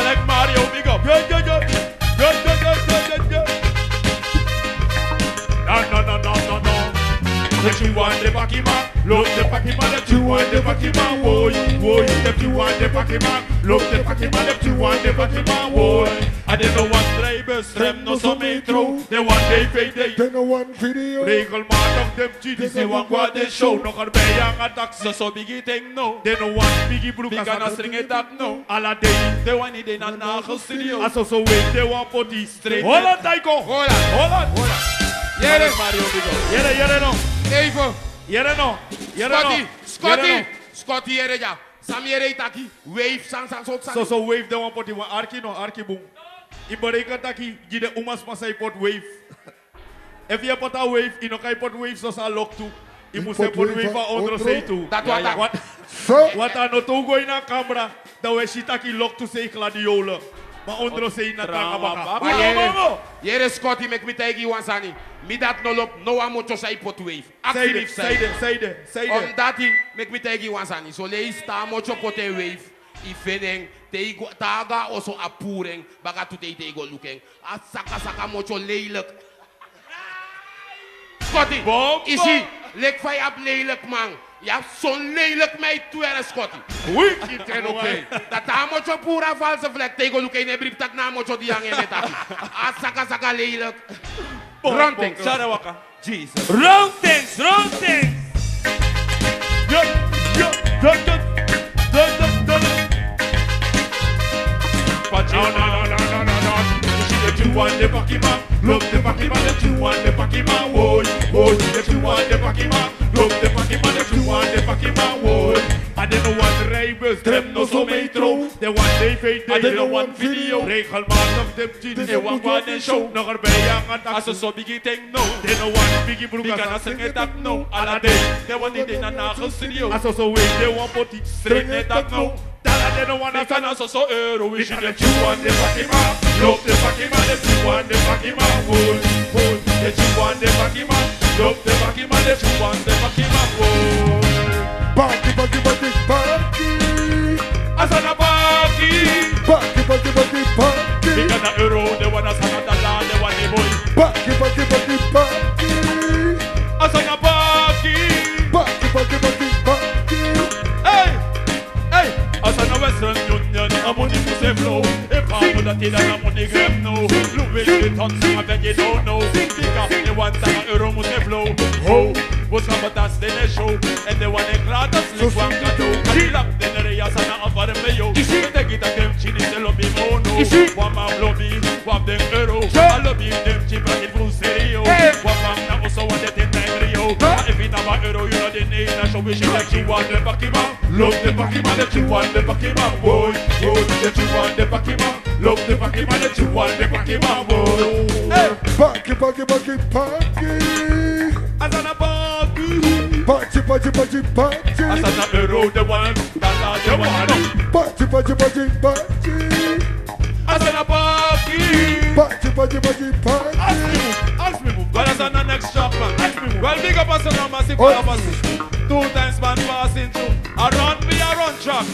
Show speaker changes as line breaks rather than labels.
like Mario, big up.
Yeah. No. If you want the Packy man, love the Packy man. If you want the Packy man, boy. If you want the Packy man, love the Packy man. If you want the Packy man, boy. And they don't want drivers, them no so metro. They want day pay day.
They no want video.
Regelmatig dem GDC they want what they show. Nog er bij yang attack, so biggie thing no. They no want biggie broek,
Big and a string it up no.
Alla day.
They want it in a nagel studio.
Also wait, they want potty straight.
Hold
on, Taiko.
Hold on.
Jere.
Mario, big up.
Jere no.
Even.
Jere no.
Scotty, jere ja. Sam jere itaki. Wave, sang.
So wave, they want potty. Arki boom. I berekent taki, je de umas masai pot wave. If je pot a wave, je nog kan pot wave zoals a lock toe. Je moet een pot wave van onder zee toe.
Dat wat.
Wat aan het oog in de camera, dat we shit taki lock toe say gladiolen. Maar onder zee na tranga baka.
Jere Scotty, make me take you once ani. Me dat no look, no one much say pot wave. Active
Say
that thing, make me take you once ani. So lei sta much pot wave. Ifeneng teigo taga also apureng baga tu teigo looking a saka mocho lelijk Scotty is he lek fai ab lelijk man ja zo'n lelijk meid toe er Scotty wicked en oké dat ha mocho pura valse vlek teigo looking ne brief tak na mocho di hangen met a saka lelijk round things
Sarawaka Jesus
round things yo No. If you want the Packy man, love the Packy man. If you want the Packy man, boy. If you want the Packy man, love the Packy man. If you want the Packy man, boy. And they don't want rijbus, them no so metro. They want DVD, and they don't want video. Regelmatig dem jeans, they want one show. Nog erbij yang attack,
As a so biggie thing no.
they don't want biggie broek.
Big and a string it up no. Alla day. They want it in a nagel studio.
As also wait, they want potty
String it up no.
They don't want
Big and a so euro. We
If
should
you want the Packy man, love the Packy man. If you want the Packy man, boy. If you want the Packy man, love the Packy man. If you want the Packy man, boy.
Packy.
As on a Packy.
Packy.
Big and a euro, they want us on the land, they want the boy.
Packy.
As on a Packy. Hey. As on a Western Union, I'm on the same flow. If I know that I'm on the game now. Louis Vuitton, some of you don't know. Because they want an euro must flow. Oh, what's up with that stage show? And they want a gratis like one cadeau. I love the areas and I offer them the yo. They get a them chin in the lobby mono. One man lobby, one them euro. I love them cheap and it will stereo. One man now also want it in Rio. If you have a euro, you know the name. I show wish you like you want the Packy man. Love the Packy man, if you want the Packy man, boy. If you want the Packy man, love the Packy man, if you want the Packy man, boy. Hey.
Packy.
As on a Packy.
Packy.
As on a euro, the one that are the one.
Packy.
As on a Packy. Ask me move. Well, as on the next shop, man. Ask me move. Well, big up us on a massive massive. 2 times man passing through. Around me, I run track.